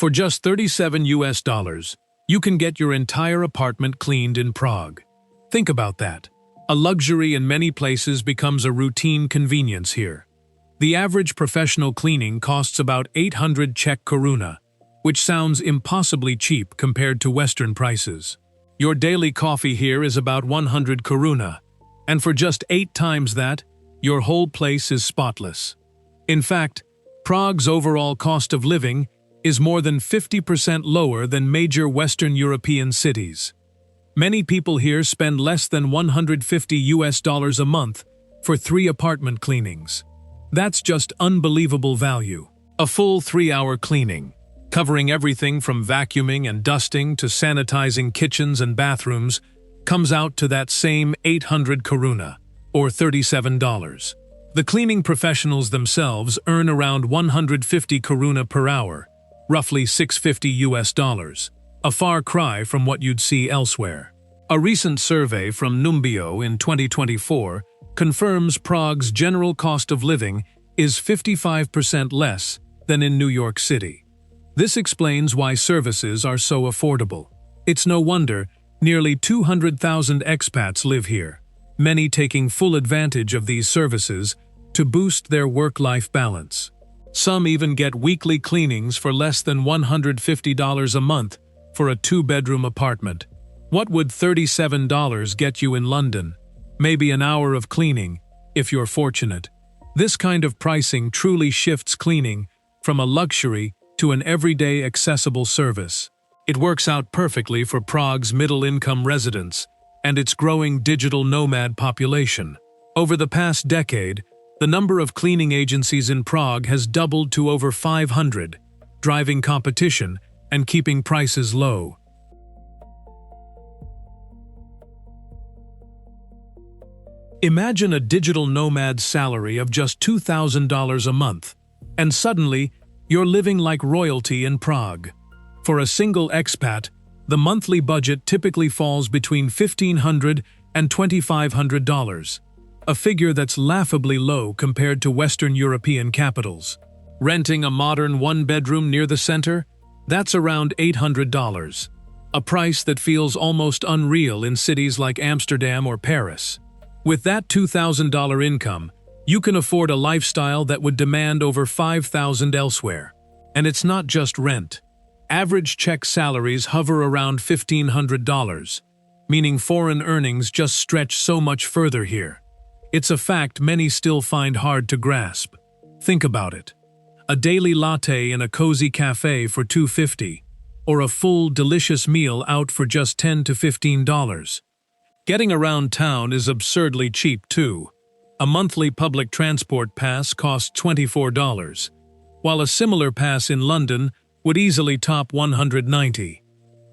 For just $37, you can get your entire apartment cleaned in Prague. Think about that. A luxury in many places becomes a routine convenience here. The average professional cleaning costs about 800 Czech koruna, which sounds impossibly cheap compared to Western prices. Your daily coffee here is about 100 koruna, and for just 8 times that, your whole place is spotless. In fact, Prague's overall cost of living is more than 50% lower than major Western European cities. Many people here spend less than $150 a month for 3 apartment cleanings. That's just unbelievable value. A full 3-hour cleaning, covering everything from vacuuming and dusting to sanitizing kitchens and bathrooms, comes out to that same 800 koruna, or $37. The cleaning professionals themselves earn around 150 koruna per hour, roughly $650, a far cry from what you'd see elsewhere. A recent survey from Numbeo in 2024 confirms Prague's general cost of living is 55% less than in New York City. This explains why services are so affordable. It's no wonder nearly 200,000 expats live here, many taking full advantage of these services to boost their work-life balance. Some even get weekly cleanings for less than $150 a month for a 2-bedroom apartment. What would $37 get you in London? Maybe an hour of cleaning, if you're fortunate. This kind of pricing truly shifts cleaning from a luxury to an everyday accessible service. It works out perfectly for Prague's middle-income residents and its growing digital nomad population. Over the past decade, the number of cleaning agencies in Prague has doubled to over 500, driving competition and keeping prices low. Imagine a digital nomad's salary of just $2,000 a month, and suddenly, you're living like royalty in Prague. For a single expat, the monthly budget typically falls between $1,500 and $2,500, a figure that's laughably low compared to Western European capitals. Renting a modern 1-bedroom near the center? That's around $800, a price that feels almost unreal in cities like Amsterdam or Paris. With that $2,000 income, you can afford a lifestyle that would demand over $5,000 elsewhere. And it's not just rent. Average Czech salaries hover around $1,500, meaning foreign earnings just stretch so much further here. It's a fact many still find hard to grasp. Think about it. A daily latte in a cozy cafe for $2.50, or a full, delicious meal out for just $10 to $15. Getting around town is absurdly cheap too. A monthly public transport pass costs $24, while a similar pass in London would easily top $190.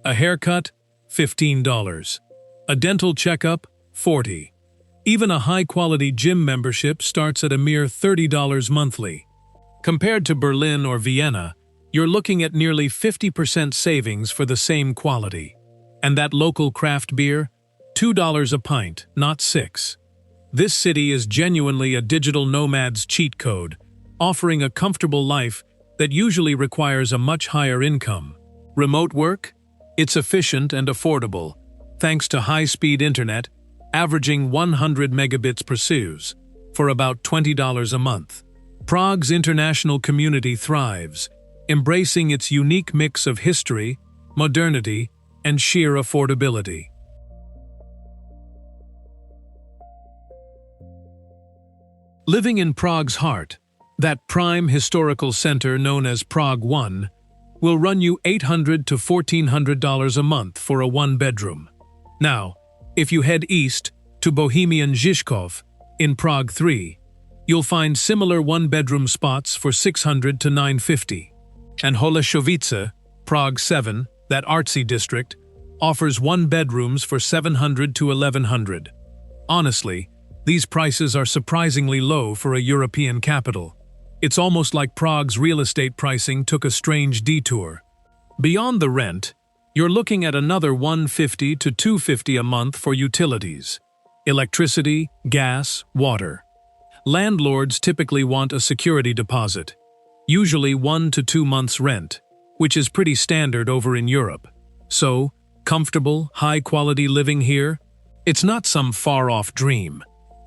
A haircut? $15. A dental checkup? $40. Even a high-quality gym membership starts at a mere $30 monthly. Compared to Berlin or Vienna, you're looking at nearly 50% savings for the same quality. And that local craft beer? $2 a pint, not $6. This city is genuinely a digital nomad's cheat code, offering a comfortable life that usually requires a much higher income. Remote work? It's efficient and affordable, thanks to high-speed internet, averaging 100 megabits per second, for about $20 a month. Prague's international community thrives, embracing its unique mix of history, modernity, and sheer affordability. Living in Prague's heart, that prime historical center known as Prague 1, will run you $800 to $1,400 a month for a 1-bedroom. Now, if you head east to Bohemian Žižkov in Prague 3, you'll find similar 1-bedroom spots for $600 to $950. And Holešovice, Prague 7, that artsy district, offers 1-bedrooms for $700 to $1,100. Honestly, these prices are surprisingly low for a European capital. It's almost like Prague's real estate pricing took a strange detour. Beyond the rent, you're looking at another $150 to $250 a month for utilities: electricity, gas, water. Landlords typically want a security deposit, usually 1 to 2 months' rent, which is pretty standard over in Europe. So, comfortable, high-quality living here? It's not some far-off dream.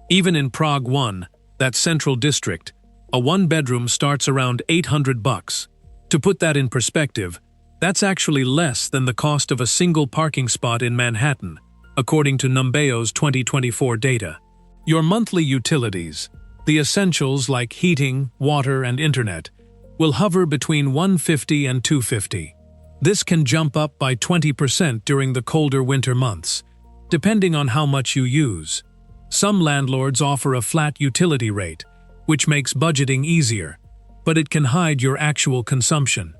Even in Prague 1, that central district, a one-bedroom starts around $800. To put that in perspective, that's actually less than the cost of a single parking spot in Manhattan, according to Numbeo's 2024 data. Your monthly utilities, the essentials like heating, water, and internet, will hover between $150 and $250. This can jump up by 20% during the colder winter months, depending on how much you use. Some landlords offer a flat utility rate, which makes budgeting easier, but it can hide your actual consumption.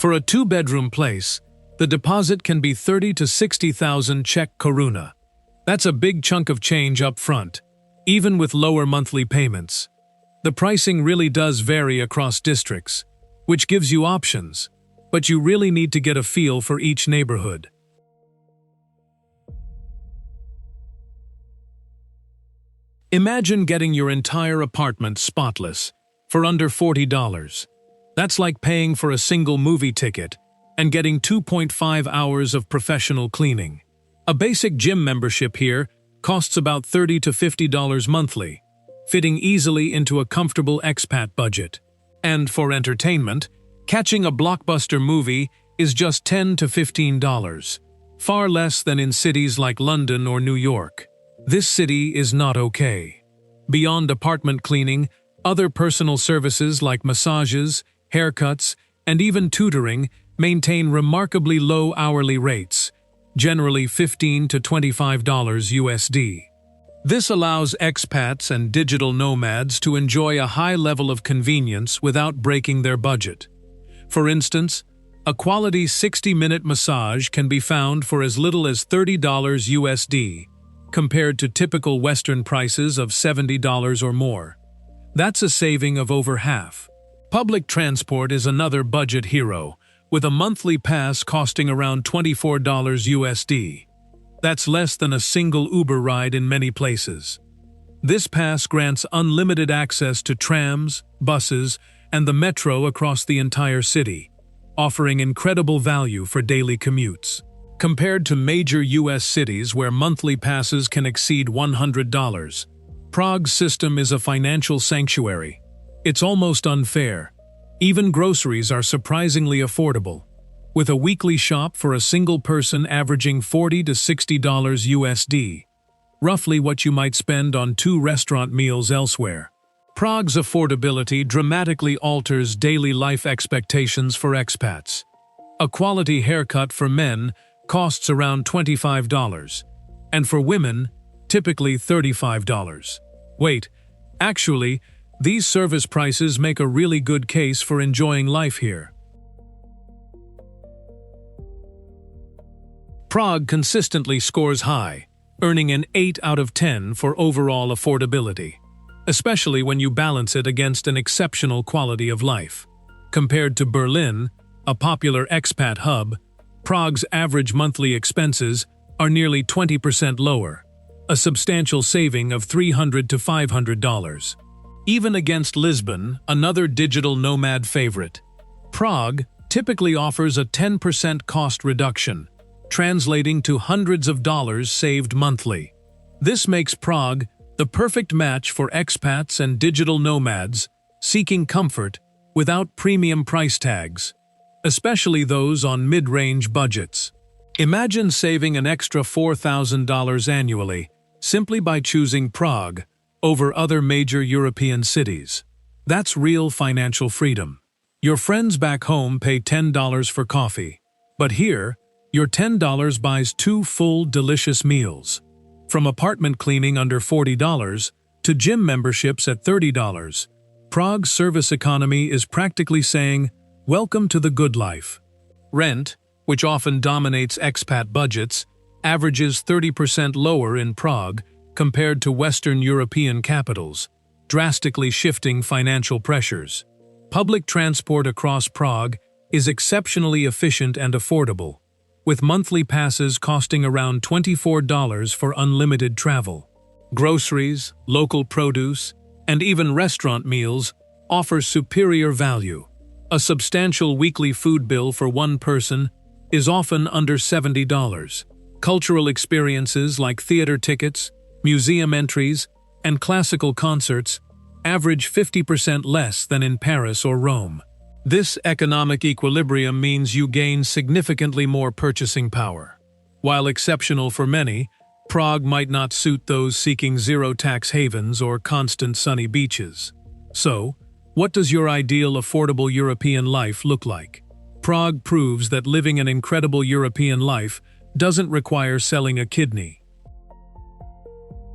For a two-bedroom place, the deposit can be 30 to 60,000 Czech koruna. That's a big chunk of change up front, even with lower monthly payments. The pricing really does vary across districts, which gives you options, but you really need to get a feel for each neighborhood. Imagine getting your entire apartment spotless for under $40. That's like paying for a single movie ticket and getting 2.5 hours of professional cleaning. A basic gym membership here costs about $30 to $50 monthly, fitting easily into a comfortable expat budget. And for entertainment, catching a blockbuster movie is just $10 to $15, far less than in cities like London or New York. This city is not okay. Beyond apartment cleaning, other personal services like massages, haircuts, and even tutoring maintain remarkably low hourly rates, generally $15 to $25 USD. This allows expats and digital nomads to enjoy a high level of convenience without breaking their budget. For instance, a quality 60-minute massage can be found for as little as $30 USD, compared to typical Western prices of $70 or more. That's a saving of over half. Public transport is another budget hero, with a monthly pass costing around $24 USD. That's less than a single Uber ride in many places. This pass grants unlimited access to trams, buses, and the metro across the entire city, offering incredible value for daily commutes. Compared to major U.S. cities where monthly passes can exceed $100, Prague's system is a financial sanctuary. It's almost unfair. Even groceries are surprisingly affordable, with a weekly shop for a single person averaging $40 to $60 USD, roughly what you might spend on 2 restaurant meals elsewhere. Prague's affordability dramatically alters daily life expectations for expats. A quality haircut for men costs around $25, and for women, typically $35. Wait, actually, these service prices make a really good case for enjoying life here. Prague consistently scores high, earning an 8 out of 10 for overall affordability, especially when you balance it against an exceptional quality of life. Compared to Berlin, a popular expat hub, Prague's average monthly expenses are nearly 20% lower, a substantial saving of $300 to $500. Even against Lisbon, another digital nomad favorite, Prague typically offers a 10% cost reduction, translating to hundreds of dollars saved monthly. This makes Prague the perfect match for expats and digital nomads seeking comfort without premium price tags, especially those on mid-range budgets. Imagine saving an extra $4,000 annually simply by choosing Prague over other major European cities. That's real financial freedom. Your friends back home pay $10 for coffee, but here, your $10 buys 2 full, delicious meals. From apartment cleaning under $40 to gym memberships at $30, Prague's service economy is practically saying, "Welcome to the good life." Rent, which often dominates expat budgets, averages 30% lower in Prague compared to Western European capitals, drastically shifting financial pressures. Public transport across Prague is exceptionally efficient and affordable, with monthly passes costing around $24 for unlimited travel. Groceries, local produce, and even restaurant meals offer superior value, A substantial weekly food bill for one person is often under $70. Cultural experiences like theater tickets, museum entries, and classical concerts average 50% less than in Paris or Rome. This economic equilibrium means you gain significantly more purchasing power. While exceptional for many, Prague might not suit those seeking zero-tax havens or constant sunny beaches. So, what does your ideal affordable European life look like? Prague proves that living an incredible European life doesn't require selling a kidney.